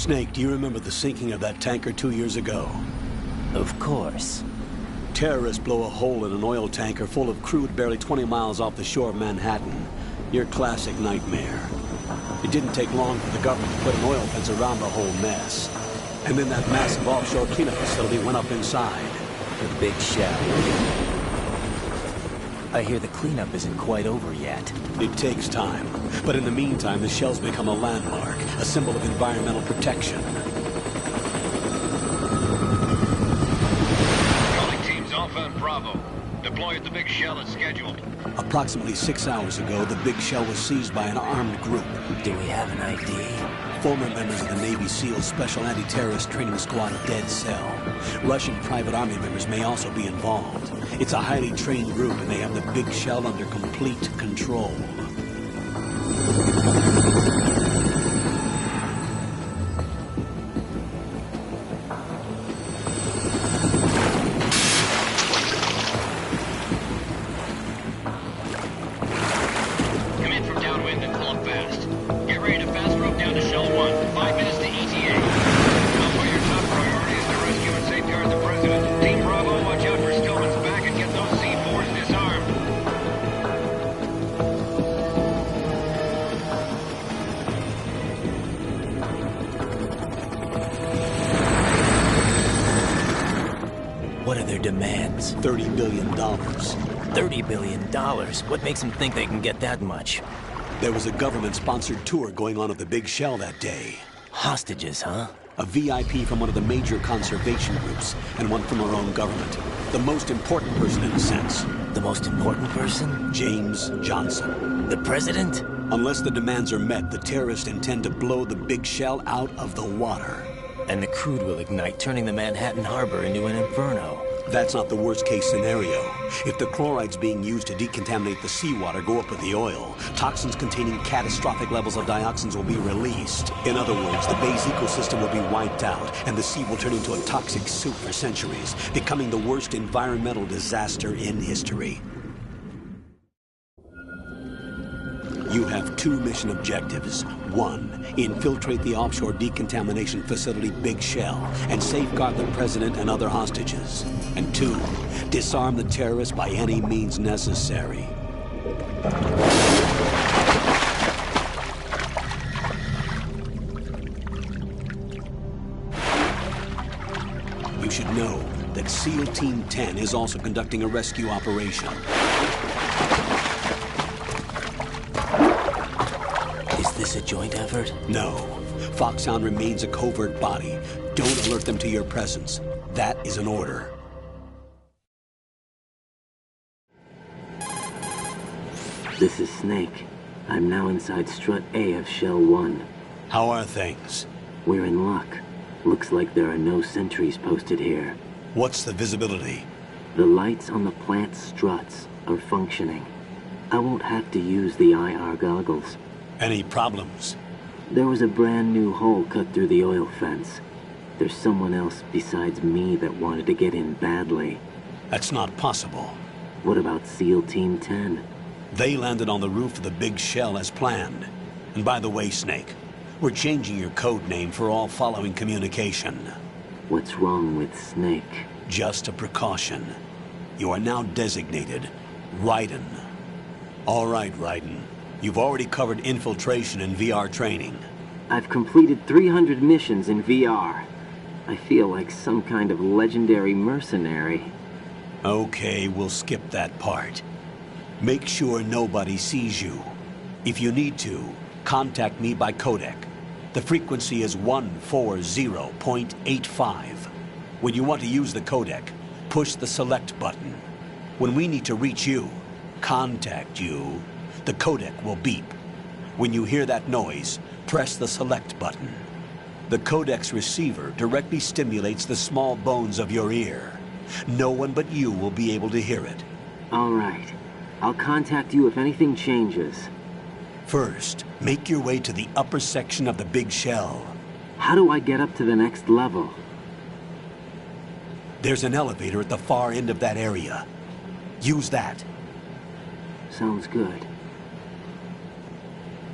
Snake, do you remember the sinking of that tanker 2 years ago? Of course. Terrorists blow a hole in an oil tanker full of crude barely 20 miles off the shore of Manhattan. Your classic nightmare. It didn't take long for the government to put an oil fence around the whole mess. And then that massive offshore cleanup facility went up inside. The big shell. I hear the cleanup isn't quite over yet. It takes time. But in the meantime, the shell's become a landmark, a symbol of environmental protection. Calling teams Alpha and Bravo. Deploy at the big shell as scheduled. Approximately 6 hours ago, the big shell was seized by an armed group. Do we have an ID? Former members of the Navy SEALs Special Anti-Terrorist Training Squad Dead Cell. Russian private army members may also be involved. It's a highly trained group, and they have the big shell under complete control. Come in from downwind and pull up fast. Get ready to fast rope down to Shell 1. 5 minutes to ETA. Alpha, your top priority is to rescue and safeguard the President. Team Bravo, watch out for Stillman's back and get those C4s disarmed. What are their demands? $30 billion. $30 billion? What makes them think they can get that much? There was a government-sponsored tour going on of the big shell that day. Hostages, huh? A VIP from one of the major conservation groups, and one from our own government. The most important person in a sense. The most important person? James Johnson. The President? Unless the demands are met, the terrorists intend to blow the big shell out of the water. And the crude will ignite, turning the Manhattan Harbor into an inferno. That's not the worst-case scenario. If the chlorides being used to decontaminate the seawater go up with the oil, toxins containing catastrophic levels of dioxins will be released. In other words, the bay's ecosystem will be wiped out, and the sea will turn into a toxic soup for centuries, becoming the worst environmental disaster in history. You have 2 mission objectives. 1, infiltrate the offshore decontamination facility Big Shell and safeguard the President and other hostages. And 2, disarm the terrorists by any means necessary. You should know that SEAL Team 10 is also conducting a rescue operation. Is this a joint effort? No. Foxhound remains a covert body. Don't alert them to your presence. That is an order. This is Snake. I'm now inside Strut A of Shell 1. How are things? We're in luck. Looks like there are no sentries posted here. What's the visibility? The lights on the plant's struts are functioning. I won't have to use the IR goggles. Any problems? There was a brand new hole cut through the oil fence. There's someone else besides me that wanted to get in badly. That's not possible. What about SEAL Team 10? They landed on the roof of the Big Shell as planned. And by the way, Snake, we're changing your code name for all following communication. What's wrong with Snake? Just a precaution. You are now designated Raiden. All right, Raiden. You've already covered infiltration and VR training. I've completed 300 missions in VR. I feel like some kind of legendary mercenary. Okay, we'll skip that part. Make sure nobody sees you. If you need to, contact me by codec. The frequency is 140.85. When you want to use the codec, push the select button. When we need to reach you, contact you, the codec will beep. When you hear that noise, press the select button. The codec's receiver directly stimulates the small bones of your ear. No one but you will be able to hear it. All right. I'll contact you if anything changes. First, make your way to the upper section of the Big Shell. How do I get up to the next level? There's an elevator at the far end of that area. Use that. Sounds good.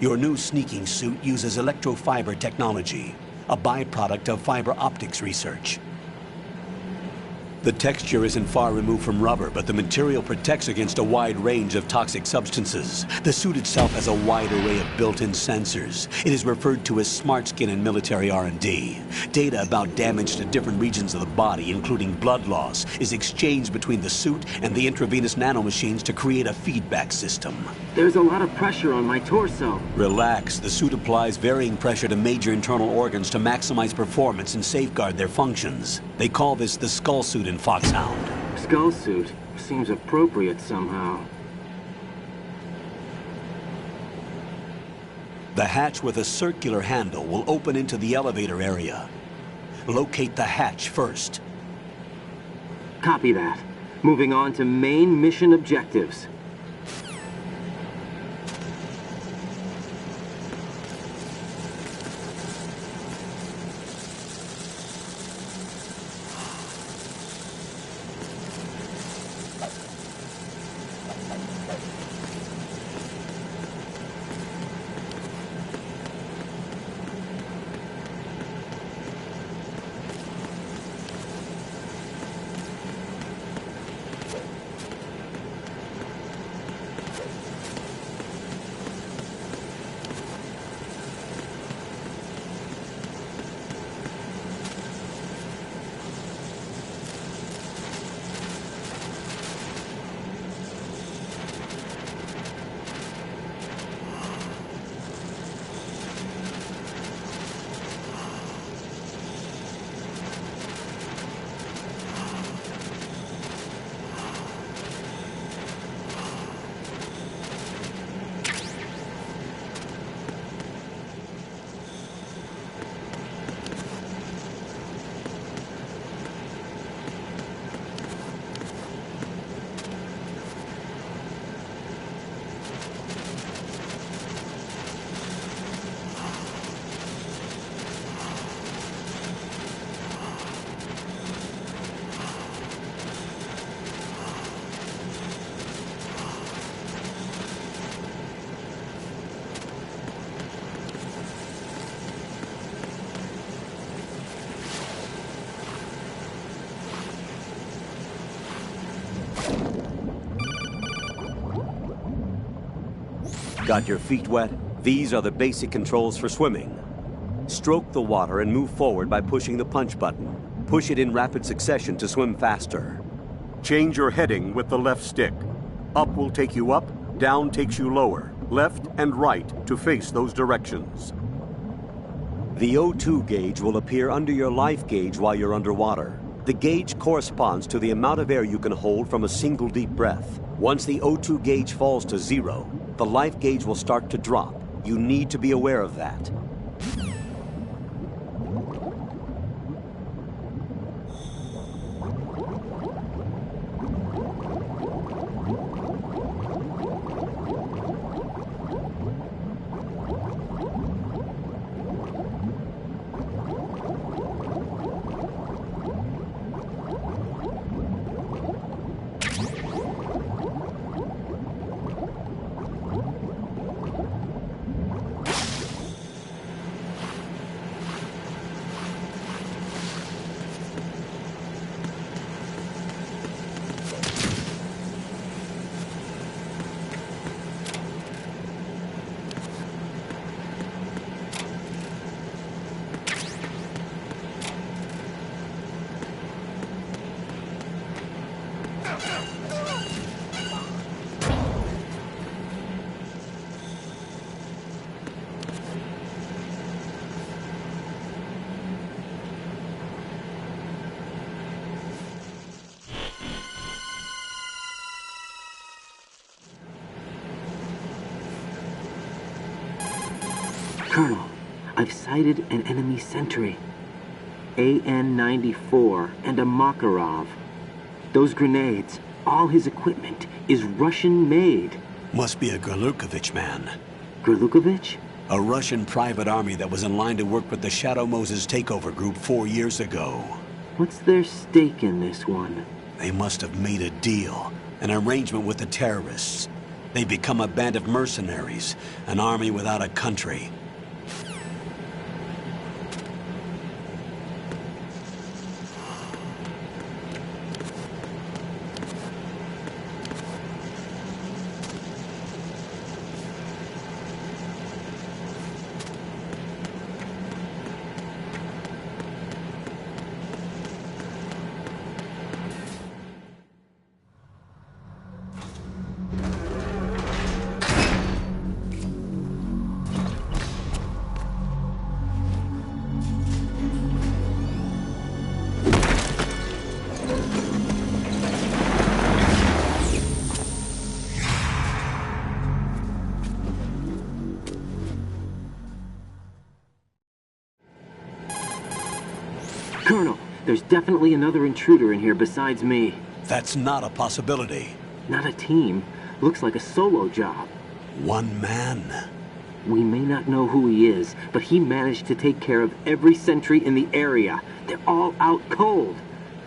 Your new sneaking suit uses electrofiber technology. a byproduct of fiber optics research. The texture isn't far removed from rubber, but the material protects against a wide range of toxic substances. The suit itself has a wide array of built-in sensors. It is referred to as smart skin in military R&D. Data about damage to different regions of the body, including blood loss, is exchanged between the suit and the intravenous nanomachines to create a feedback system. There's a lot of pressure on my torso. Relax. The suit applies varying pressure to major internal organs to maximize performance and safeguard their functions. They call this the skull suit in Foxhound. Skull suit seems appropriate somehow. The hatch with a circular handle will open into the elevator area. Locate the hatch first. Copy that. Moving on to main mission objectives. Got your feet wet? These are the basic controls for swimming. Stroke the water and move forward by pushing the punch button. Push it in rapid succession to swim faster. Change your heading with the left stick. Up will take you up, down takes you lower, left and right to face those directions. The O2 gauge will appear under your life gauge while you're underwater. The gauge corresponds to the amount of air you can hold from a single deep breath. Once the O2 gauge falls to 0, the life gauge will start to drop. You need to be aware of that. Colonel, I've sighted an enemy sentry. AN-94 and a Makarov. Those grenades, all his equipment, is Russian-made. Must be a Gorlukovich man. Gorlukovich? A Russian private army that was in line to work with the Shadow Moses takeover group 4 years ago. What's their stake in this one? They must have made a deal, an arrangement with the terrorists. They become a band of mercenaries, an army without a country. Colonel, there's definitely another intruder in here besides me. That's not a possibility. Not a team. Looks like a solo job. One man. We may not know who he is, but he managed to take care of every sentry in the area. They're all out cold.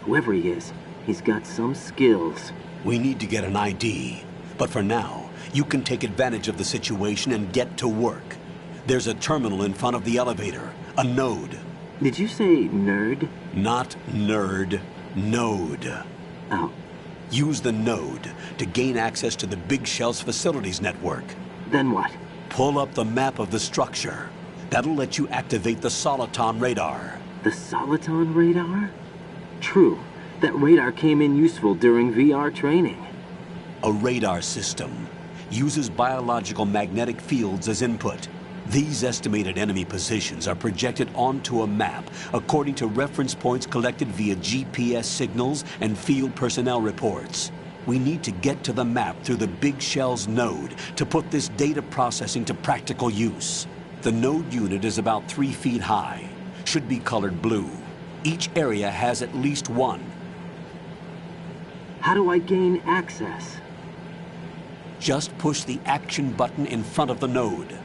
Whoever he is, he's got some skills. We need to get an ID. But for now, you can take advantage of the situation and get to work. There's a terminal in front of the elevator. A node. Did you say nerd? Not nerd. Node. Oh. Use the node to gain access to the Big Shell's facilities network. Then what? Pull up the map of the structure. That'll let you activate the Soliton radar. The Soliton radar? True. That radar came in useful during VR training. A radar system uses biological magnetic fields as input. These estimated enemy positions are projected onto a map according to reference points collected via GPS signals and field personnel reports. We need to get to the map through the Big Shell's node to put this data processing to practical use. The node unit is about 3 feet high, should be colored blue. Each area has at least one. How do I gain access? Just push the action button in front of the node.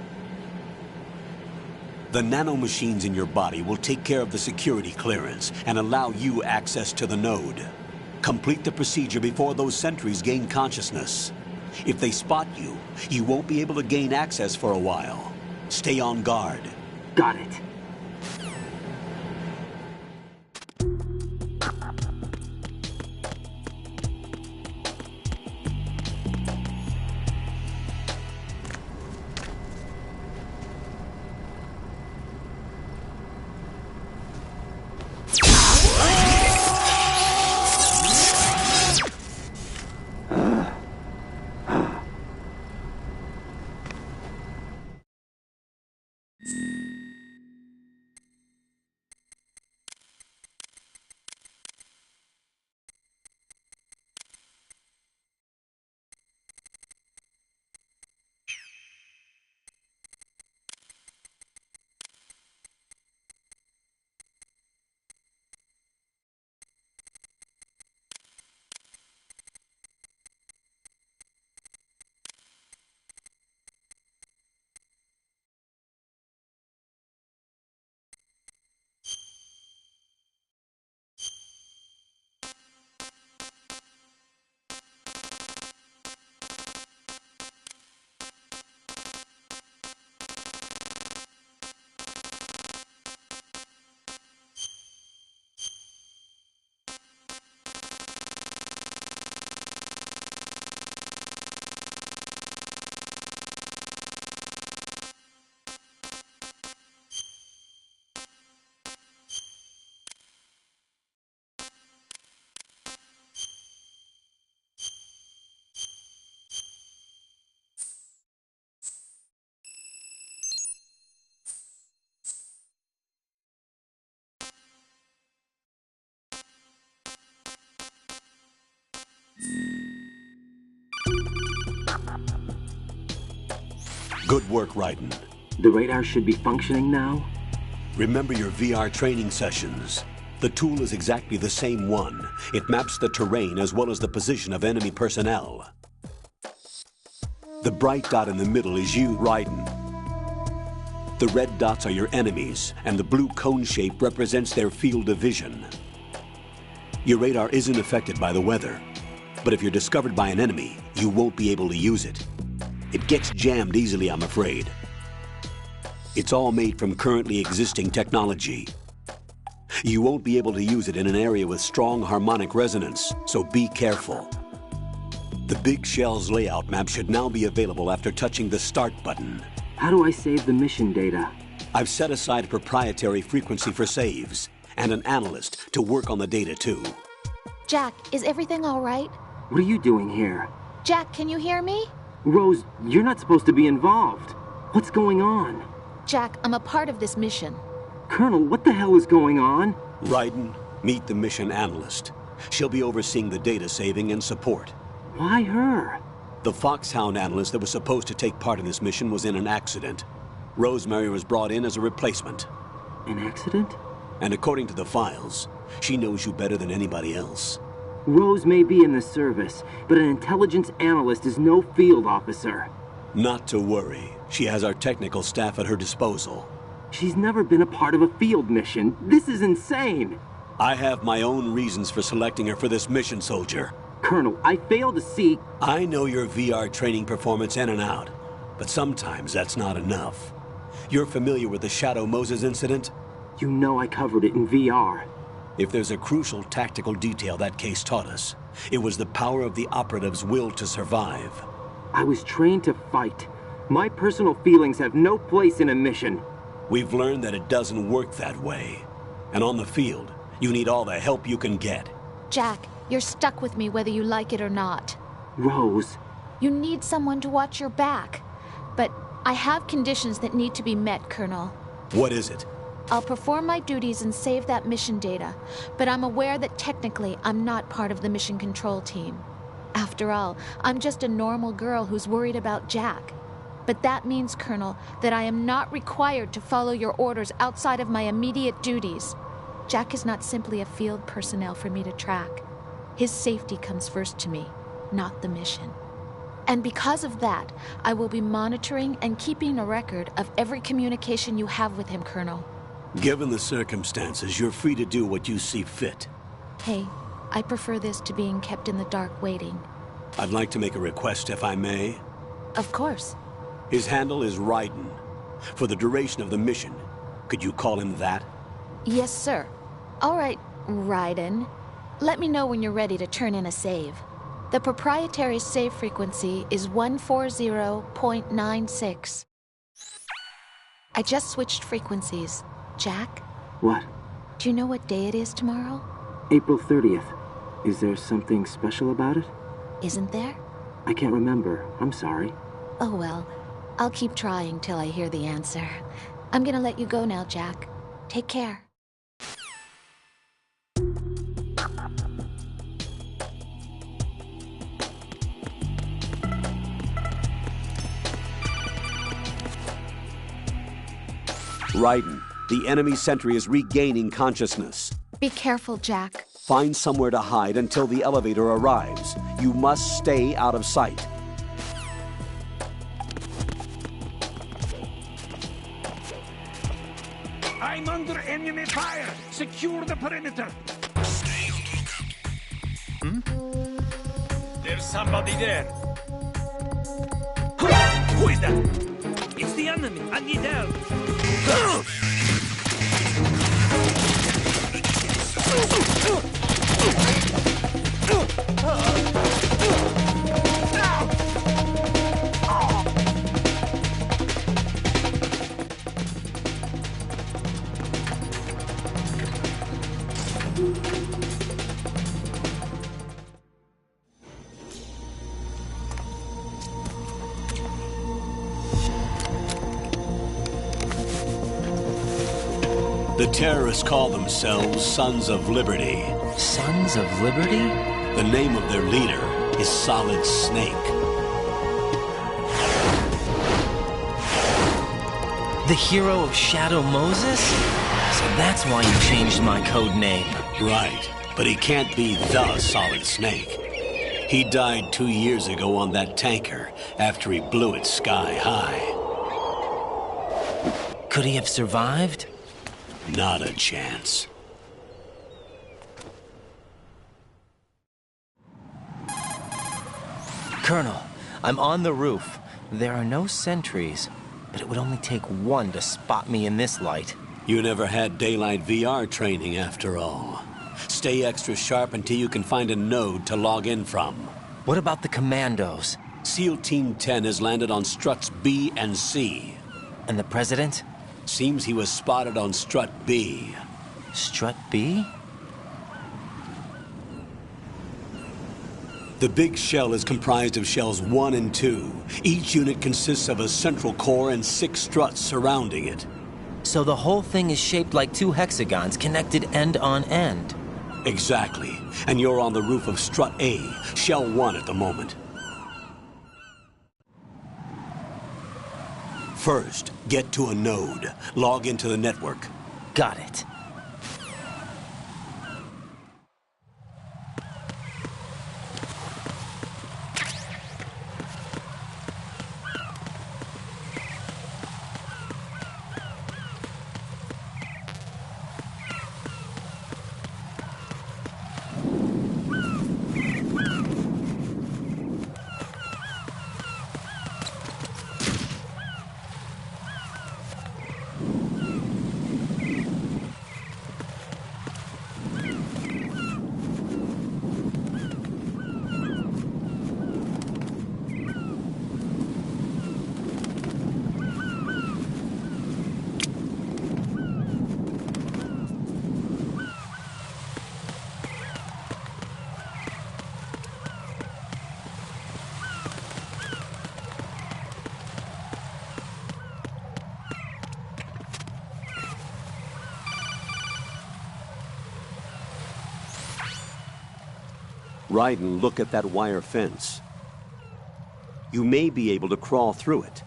The nanomachines in your body will take care of the security clearance and allow you access to the node. Complete the procedure before those sentries gain consciousness. If they spot you, you won't be able to gain access for a while. Stay on guard. Got it. Good work, Raiden. The radar should be functioning now? Remember your VR training sessions. The tool is exactly the same one. It maps the terrain as well as the position of enemy personnel. The bright dot in the middle is you, Raiden. The red dots are your enemies, and the blue cone shape represents their field of vision. Your radar isn't affected by the weather, but if you're discovered by an enemy, you won't be able to use it. It gets jammed easily, I'm afraid. It's all made from currently existing technology. You won't be able to use it in an area with strong harmonic resonance, so be careful. The Big Shell's layout map should now be available after touching the Start button. How do I save the mission data? I've set aside a proprietary frequency for saves, and an analyst to work on the data too. Jack, is everything all right? What are you doing here? Jack, can you hear me? Rose, you're not supposed to be involved. What's going on? Jack, I'm a part of this mission. Colonel, what the hell is going on? Raiden, meet the mission analyst. She'll be overseeing the data saving and support. Why her? The Foxhound analyst that was supposed to take part in this mission was in an accident. Rosemary was brought in as a replacement. An accident? And according to the files, she knows you better than anybody else. Rose may be in the service, but an intelligence analyst is no field officer. Not to worry. She has our technical staff at her disposal. She's never been a part of a field mission. This is insane! I have my own reasons for selecting her for this mission, soldier. Colonel, I fail to see... I know your VR training performance in and out, but sometimes that's not enough. You're familiar with the Shadow Moses incident? You know I covered it in VR. If there's a crucial tactical detail that case taught us, it was the power of the operative's will to survive. I was trained to fight. My personal feelings have no place in a mission. We've learned that it doesn't work that way. And on the field, you need all the help you can get. Jack, you're stuck with me whether you like it or not. Rose. You need someone to watch your back. But I have conditions that need to be met, Colonel. What is it? I'll perform my duties and save that mission data, but I'm aware that technically I'm not part of the mission control team. After all, I'm just a normal girl who's worried about Jack. But that means, Colonel, that I am not required to follow your orders outside of my immediate duties. Jack is not simply a field personnel for me to track. His safety comes first to me, not the mission. And because of that, I will be monitoring and keeping a record of every communication you have with him, Colonel. Given the circumstances, you're free to do what you see fit. Hey, I prefer this to being kept in the dark waiting. I'd like to make a request, if I may. Of course. His handle is Raiden. For the duration of the mission, could you call him that? Yes, sir. All right, Raiden. Let me know when you're ready to turn in a save. The proprietary save frequency is 140.96. I just switched frequencies. Jack? What? Do you know what day it is tomorrow? April 30th. Is there something special about it? Isn't there? I can't remember. I'm sorry. Oh well, I'll keep trying till I hear the answer. I'm gonna let you go now, Jack. Take care. Raiden, the enemy sentry is regaining consciousness. Be careful, Jack. Find somewhere to hide until the elevator arrives. You must stay out of sight. I'm under enemy fire! Secure the perimeter! Stay on lookout. There's somebody there. Who is that? It's the enemy! I need help! The terrorists call themselves Sons of Liberty. Sons of Liberty? The name of their leader is Solid Snake. The hero of Shadow Moses? So that's why you changed my code name. Right, but he can't be the Solid Snake. He died 2 years ago on that tanker after he blew it sky high. Could he have survived? Not a chance. Colonel, I'm on the roof. There are no sentries, but it would only take one to spot me in this light. You never had daylight VR training after all. Stay extra sharp until you can find a node to log in from. What about the commandos? SEAL Team 10 has landed on struts B and C. And the president? Seems he was spotted on strut B. Strut B? The big shell is comprised of shells 1 and 2. Each unit consists of a central core and 6 struts surrounding it. So the whole thing is shaped like 2 hexagons connected end on end. Exactly. And you're on the roof of strut A, shell 1 at the moment. First, get to a node. Log into the network. Got it. Raiden, look at that wire fence. You may be able to crawl through it.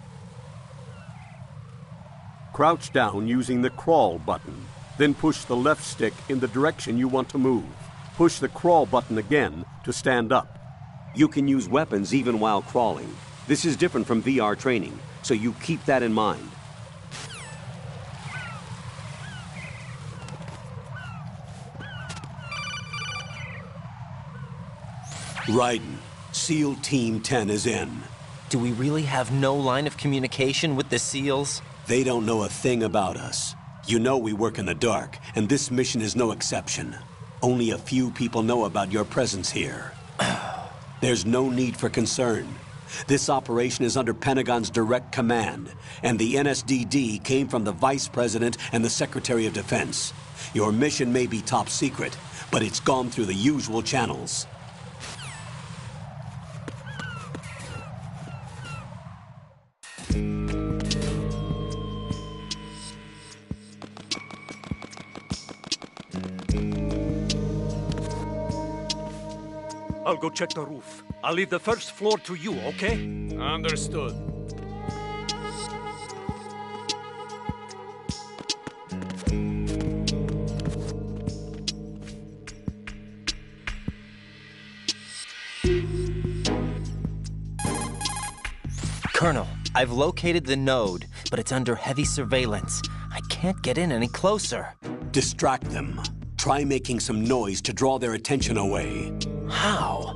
Crouch down using the crawl button. Then push the left stick in the direction you want to move. Push the crawl button again to stand up. You can use weapons even while crawling. This is different from VR training, so you keep that in mind. Raiden, SEAL Team 10 is in. Do we really have no line of communication with the SEALs? They don't know a thing about us. You know we work in the dark, and this mission is no exception. Only a few people know about your presence here. There's no need for concern. This operation is under Pentagon's direct command, and the NSDD came from the Vice President and the Secretary of Defense. Your mission may be top secret, but it's gone through the usual channels. I'll go check the roof. I'll leave the first floor to you, okay? Understood. Colonel, I've located the node, but it's under heavy surveillance. I can't get in any closer. Distract them. Try making some noise to draw their attention away. How?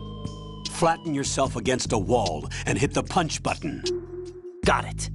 Flatten yourself against a wall and hit the punch button. Got it.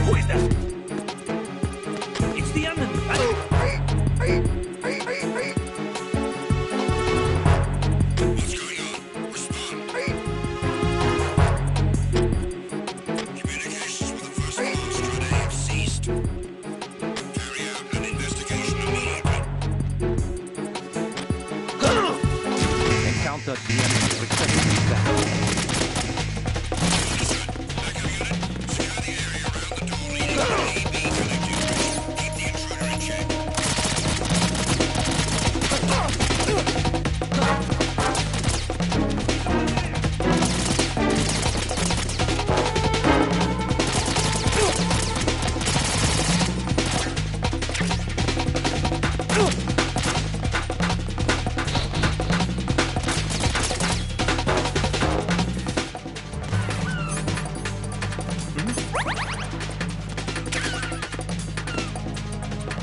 Who is that? It's the enemy. What's going on? Respond. Communications with the first monster have ceased. Carry out an investigation immediately. Encounter the enemy. Requesting feedback.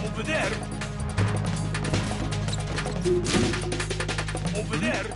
Over there. Over there.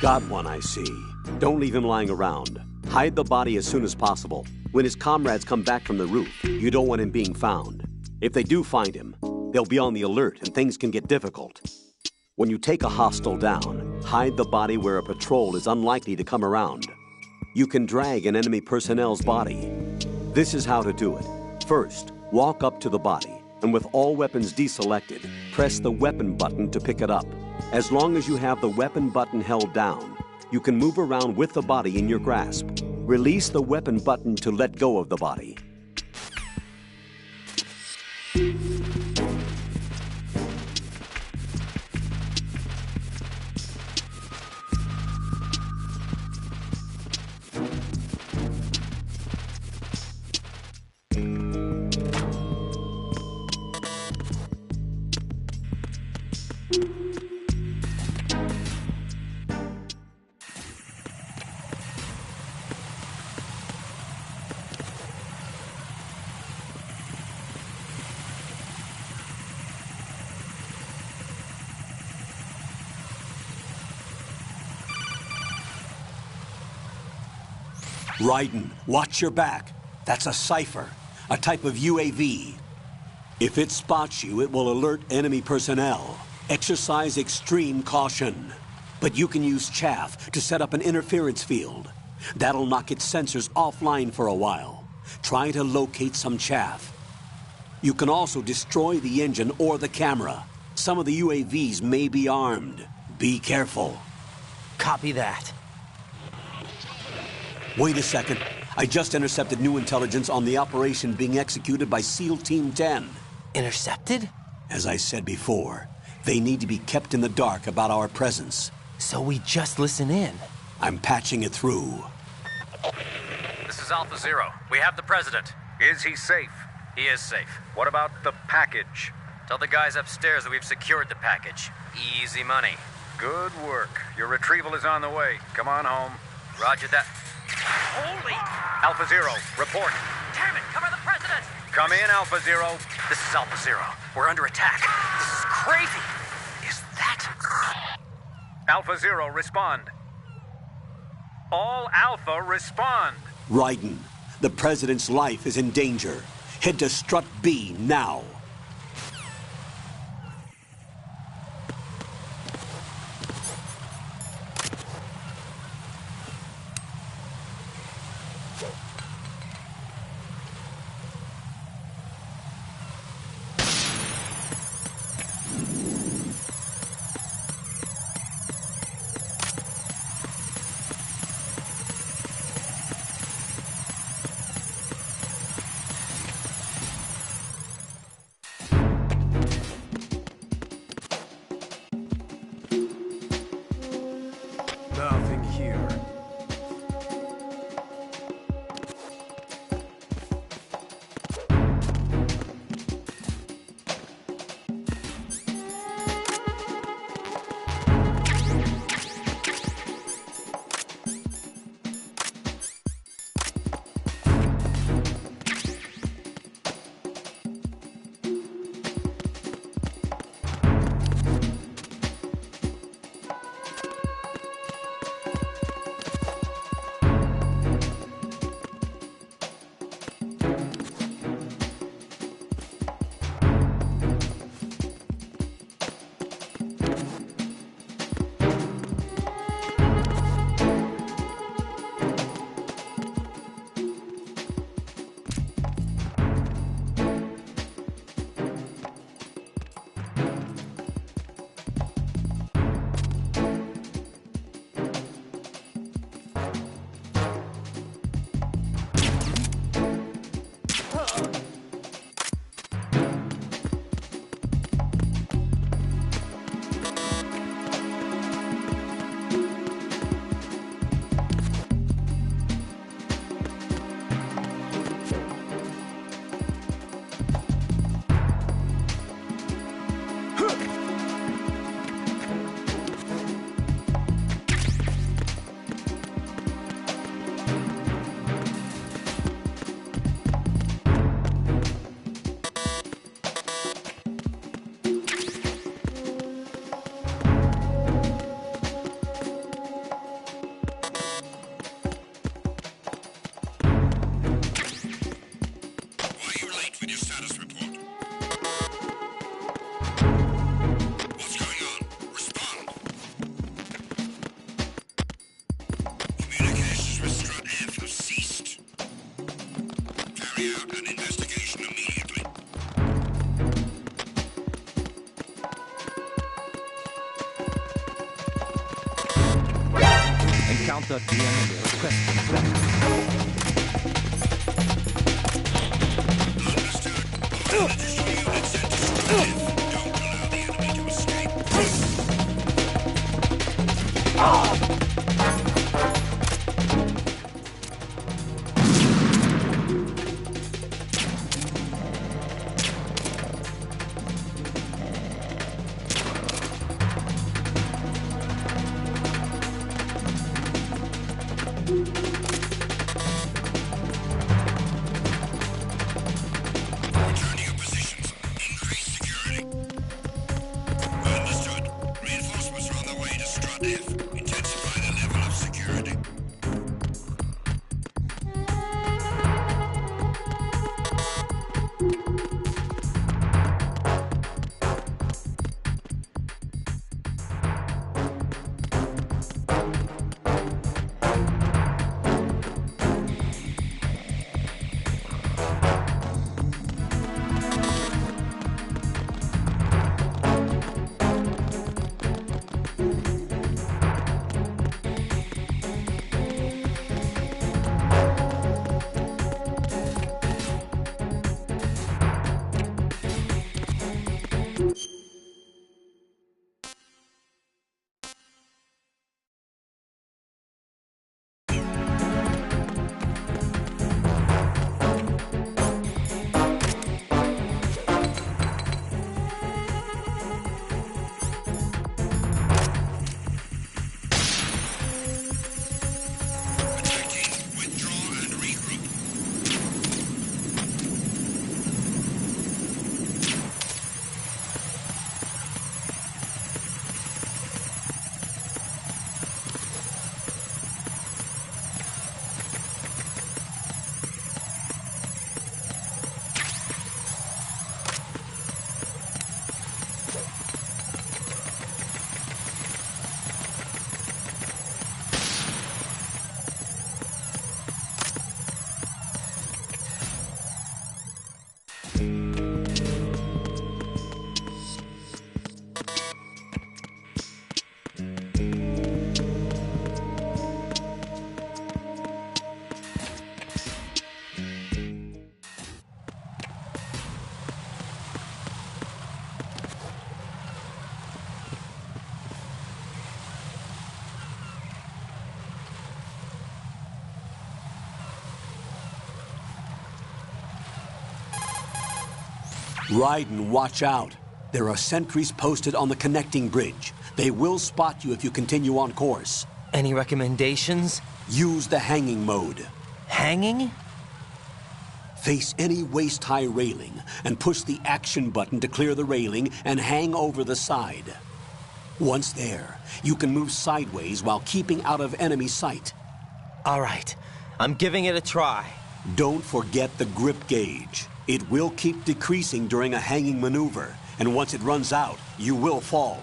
Got one, I see. Don't leave him lying around. Hide the body as soon as possible. When his comrades come back from the roof, you don't want him being found. If they do find him, they'll be on the alert and things can get difficult. When you take a hostile down, hide the body where a patrol is unlikely to come around. You can drag an enemy personnel's body. This is how to do it. First, walk up to the body, and with all weapons deselected, press the weapon button to pick it up. As long as you have the weapon button held down, you can move around with the body in your grasp. Release the weapon button to let go of the body. Raiden, watch your back. That's a cipher, a type of UAV. If it spots you, it will alert enemy personnel. Exercise extreme caution. But you can use chaff to set up an interference field. That'll knock its sensors offline for a while. Try to locate some chaff. You can also destroy the engine or the camera. Some of the UAVs may be armed. Be careful. Copy that. Wait a second. I just intercepted new intelligence on the operation being executed by SEAL Team 10. Intercepted? As I said before, they need to be kept in the dark about our presence. So we just listen in. I'm patching it through. This is Alpha Zero. We have the president. Is he safe? He is safe. What about the package? Tell the guys upstairs that we've secured the package. Easy money. Good work. Your retrieval is on the way. Come on home. Roger that. Holy! Alpha Zero, report. Damn it! Cover the president! Come in, Alpha Zero. This is Alpha Zero. We're under attack. This is crazy. Is that... Alpha Zero, respond. All Alpha, respond. Raiden, the president's life is in danger. Head to Strut B now. Nothing here. Carry out an investigation immediately. Encounter the enemy requesting backup. Understood. All additional units sent destructive. Don't allow the enemy to escape. Return to your positions. Increase security. Understood. Reinforcements are on their way to Strut F. Intensify the level of security. Attack team, withdraw and regroup. Raiden, watch out. There are sentries posted on the connecting bridge. They will spot you if you continue on course. Any recommendations? Use the hanging mode. Hanging? Face any waist-high railing and push the action button to clear the railing and hang over the side. Once there, you can move sideways while keeping out of enemy sight. All right. I'm giving it a try. Don't forget the grip gauge. It will keep decreasing during a hanging maneuver, and once it runs out, you will fall.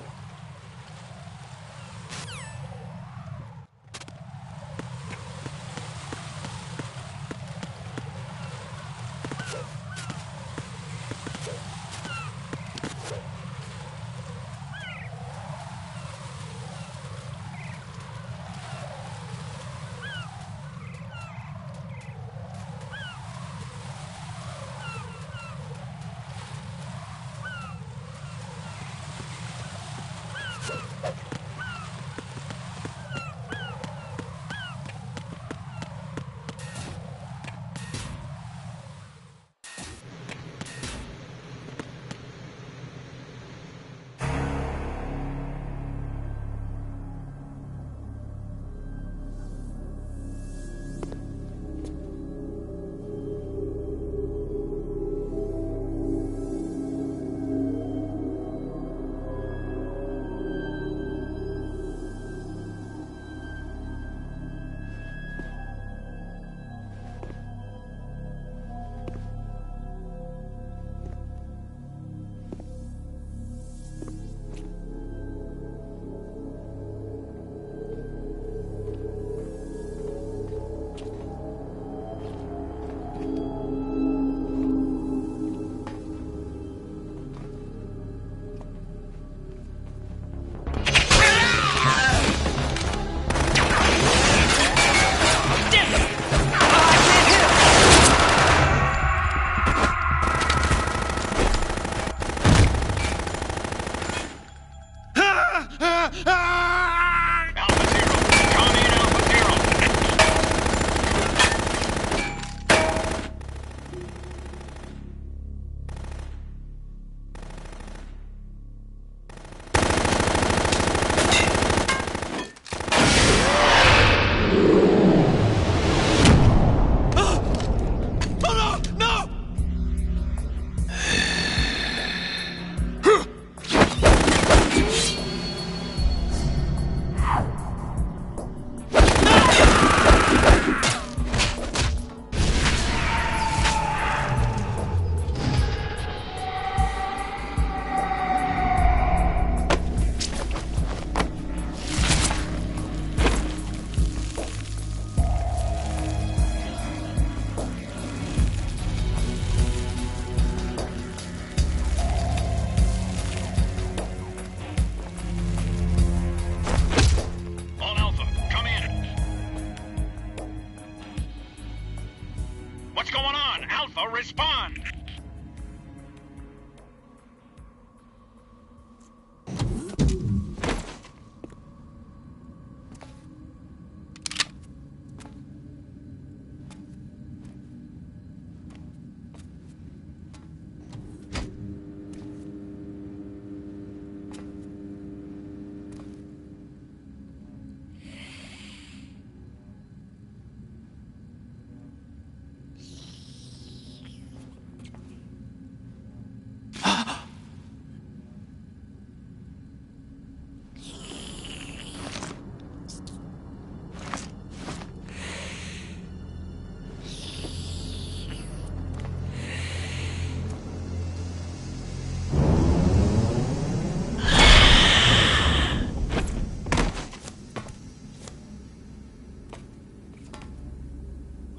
What's going on? Alpha, respond!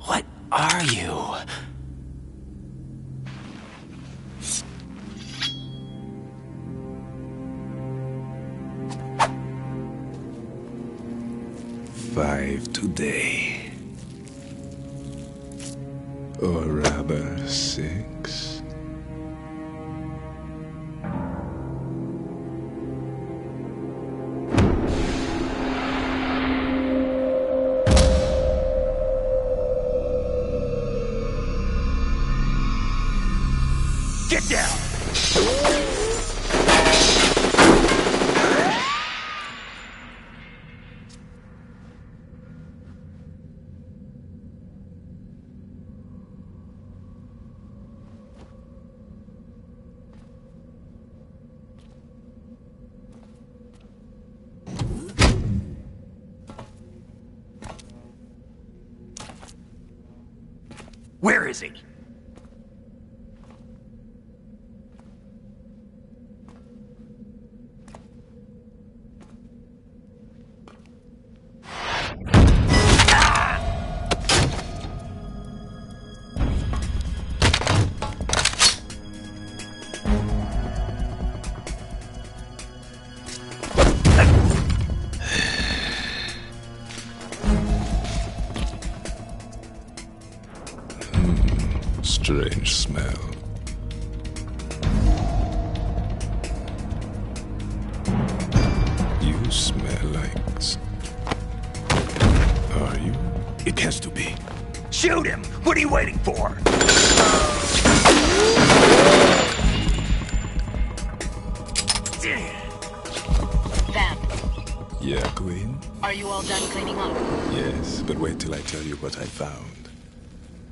What are you? Five today. Or rather, 6. Get down! Where is he? Strange smell. You smell like... Are you? It has to be. Shoot him! What are you waiting for? Vamp, Yeah, Queen? are you all done cleaning up? Yes, but wait till I tell you what I found.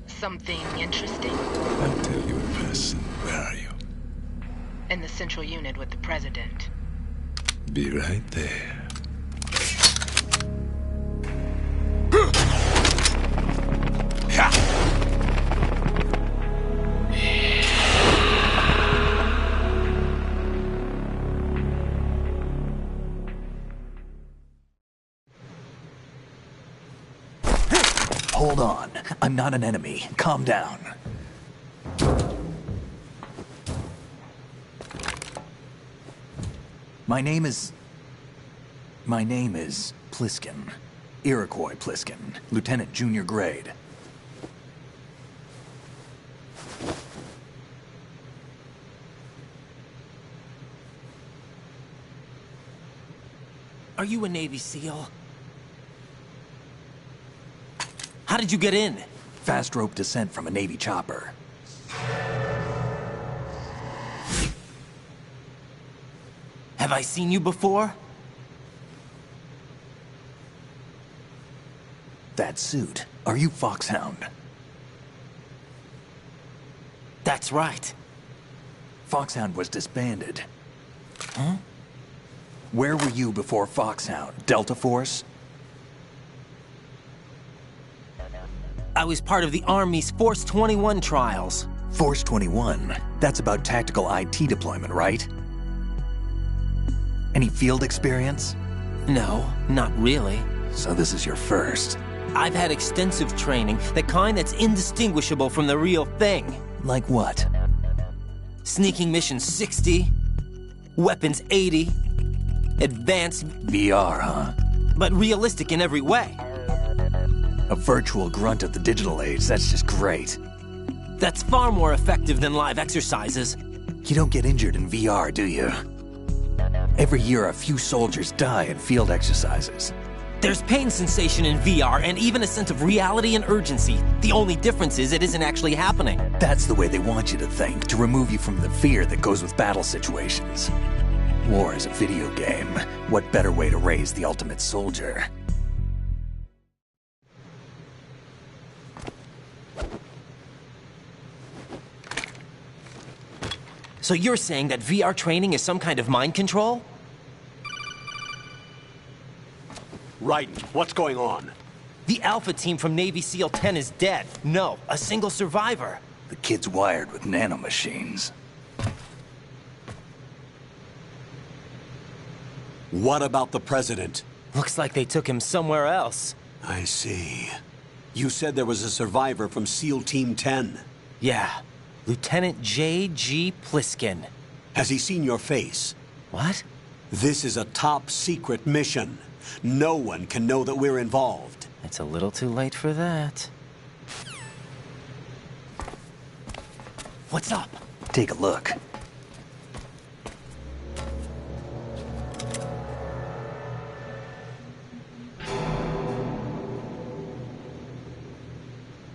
Something interesting? I'll tell you in person. Where are you? In the central unit with the president. Be right there. Hold on. I'm not an enemy. Calm down. My name is Pliskin. Iroquois Pliskin. Lieutenant Junior Grade. Are you a Navy SEAL? How did you get in? Fast rope descent from a Navy chopper. Have I seen you before? That suit. Are you Foxhound? That's right. Foxhound was disbanded. Huh? Where were you before Foxhound? Delta Force? I was part of the Army's Force 21 trials. Force 21? That's about tactical IT deployment, right? Any field experience? No, not really. So this is your first. I've had extensive training, the kind that's indistinguishable from the real thing. Like what? Sneaking mission 60, weapons 80, advanced... VR, huh? But realistic in every way. A virtual grunt of the digital age, that's just great. That's far more effective than live exercises. You don't get injured in VR, do you? Every year, a few soldiers die in field exercises. There's pain sensation in VR and even a sense of reality and urgency. The only difference is it isn't actually happening. That's the way they want you to think, to remove you from the fear that goes with battle situations. War is a video game. What better way to raise the ultimate soldier? So you're saying that VR training is some kind of mind control? Raiden, what's going on? The Alpha team from Navy SEAL 10 is dead. No, a single survivor. The kid's wired with nanomachines. What about the president? Looks like they took him somewhere else. I see. You said there was a survivor from SEAL Team 10. Yeah. Lieutenant J.G. Pliskin. Has he seen your face? What? This is a top-secret mission. No one can know that we're involved. It's a little too late for that. What's up? Take a look.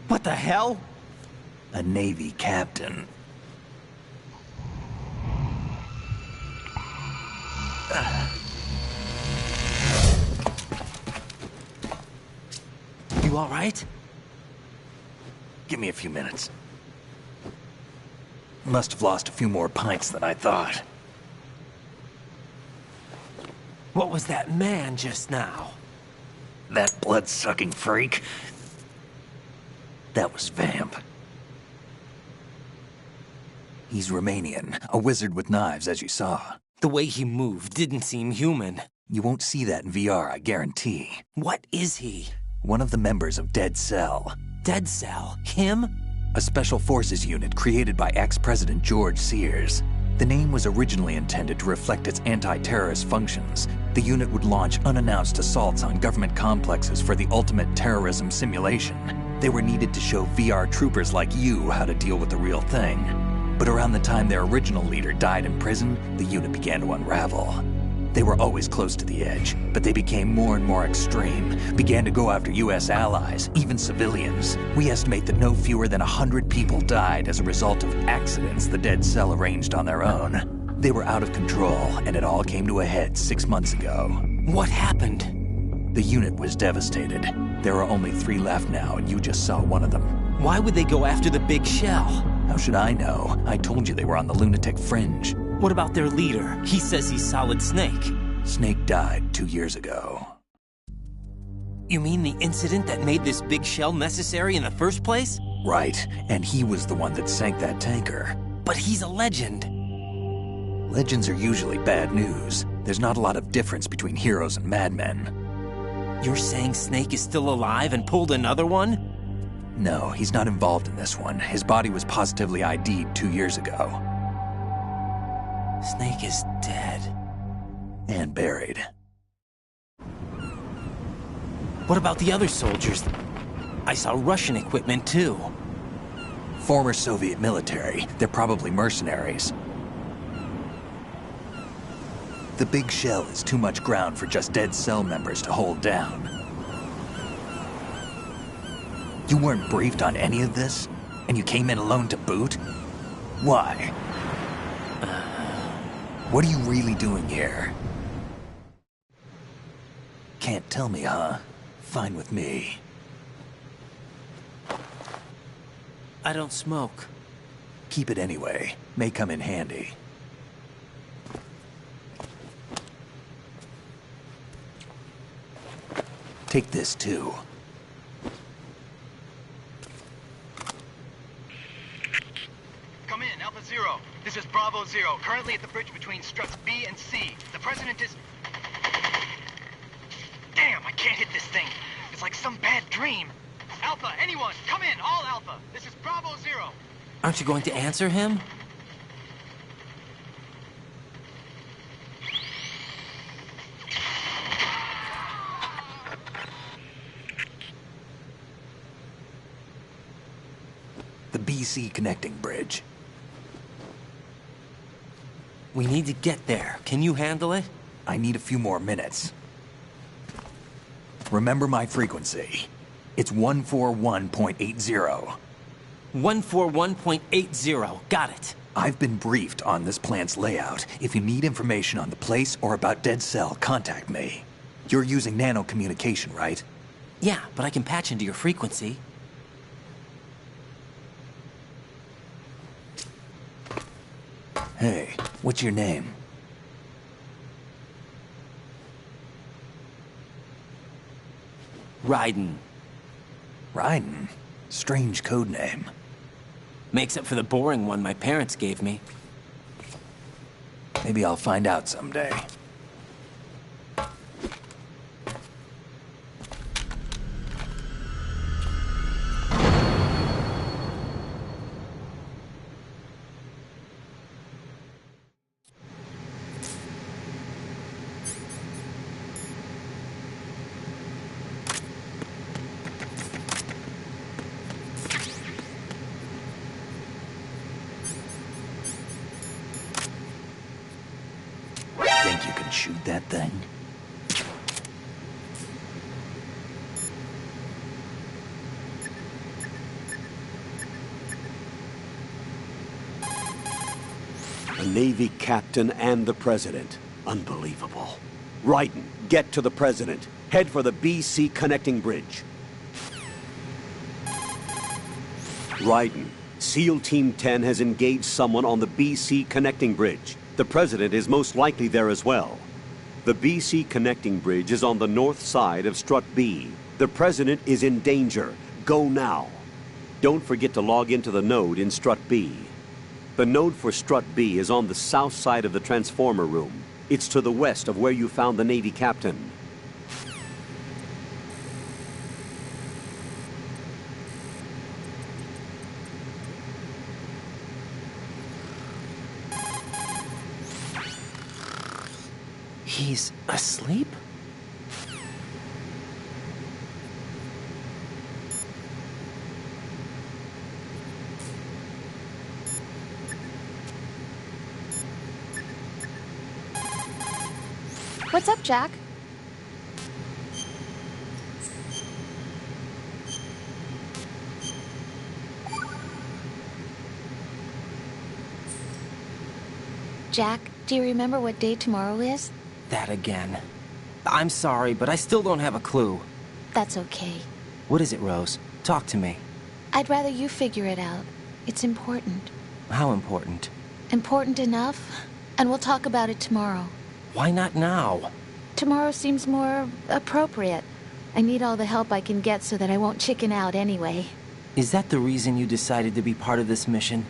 What the hell? A Navy captain. You all right? Give me a few minutes. Must have lost a few more pints than I thought. What was that man just now? That blood-sucking freak? That was Vamp. He's Romanian, a wizard with knives, as you saw. The way he moved didn't seem human. You won't see that in VR, I guarantee. What is he? One of the members of Dead Cell. Dead Cell? Him? A special forces unit created by ex-President George Sears. The name was originally intended to reflect its anti-terrorist functions. The unit would launch unannounced assaults on government complexes for the ultimate terrorism simulation. They were needed to show VR troopers like you how to deal with the real thing. But around the time their original leader died in prison, the unit began to unravel. They were always close to the edge, but they became more and more extreme, began to go after U.S. allies, even civilians. We estimate that no fewer than 100 people died as a result of accidents the Dead Cell arranged on their own. They were out of control, and it all came to a head 6 months ago. What happened? The unit was devastated. There are only 3 left now, and you just saw one of them. Why would they go after the big shell? How should I know? I told you they were on the lunatic fringe. What about their leader? He says he's Solid Snake. Snake died 2 years ago. You mean the incident that made this big shell necessary in the first place? Right, and he was the one that sank that tanker. But he's a legend. Legends are usually bad news. There's not a lot of difference between heroes and madmen. You're saying Snake is still alive and pulled another one? No, he's not involved in this one. His body was positively ID'd 2 years ago. Snake is dead. And buried. What about the other soldiers? I saw Russian equipment too. Former Soviet military. They're probably mercenaries. The big shell is too much ground for just Dead Cell members to hold down. You weren't briefed on any of this? And you came in alone to boot? Why? What are you really doing here? Can't tell me, huh? Fine with me. I don't smoke. Keep it anyway. May come in handy. Take this too. Come in, Alpha Zero. This is Bravo Zero, currently at the bridge between struts B and C. The president is... Damn, I can't hit this thing. It's like some bad dream. Alpha, anyone, come in, all Alpha. This is Bravo Zero. Aren't you going to answer him? The BC connecting bridge. We need to get there. Can you handle it? I need a few more minutes. Remember my frequency. It's 141.80. 141.80. Got it. I've been briefed on this plant's layout. If you need information on the place or about Dead Cell, contact me. You're using nano communication, right? Yeah, but I can patch into your frequency. Hey, what's your name? Raiden. Raiden? Strange code name. Makes up for the boring one my parents gave me. Maybe I'll find out someday. Think you can shoot that thing? A Navy captain and the president. Unbelievable. Raiden, get to the president. Head for the BC connecting bridge. Raiden, SEAL Team 10 has engaged someone on the BC connecting bridge. The president is most likely there as well. The BC connecting bridge is on the north side of Strut B. The president is in danger. Go now. Don't forget to log into the node in Strut B. The node for Strut B is on the south side of the transformer room. It's to the west of where you found the Navy captain. He's asleep? What's up, Jack? Jack, do you remember what day tomorrow is? That again. I'm sorry, but I still don't have a clue. That's okay. What is it, Rose? Talk to me. I'd rather you figure it out. It's important. How important? Important enough, and we'll talk about it tomorrow. Why not now? Tomorrow seems more appropriate. I need all the help I can get so that I won't chicken out anyway. Is that the reason you decided to be part of this mission?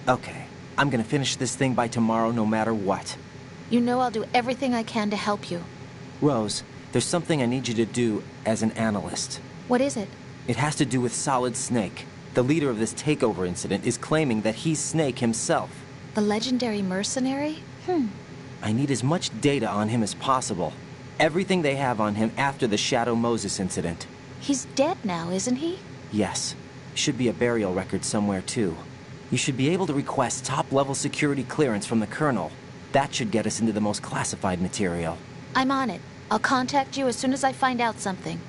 Okay, I'm gonna finish this thing by tomorrow no matter what. You know I'll do everything I can to help you. Rose, there's something I need you to do as an analyst. What is it? It has to do with Solid Snake. The leader of this takeover incident is claiming that he's Snake himself. The legendary mercenary? I need as much data on him as possible. Everything they have on him after the Shadow Moses incident. He's dead now, isn't he? Yes. Should be a burial record somewhere, too. You should be able to request top-level security clearance from the Colonel. That should get us into the most classified material. I'm on it. I'll contact you as soon as I find out something.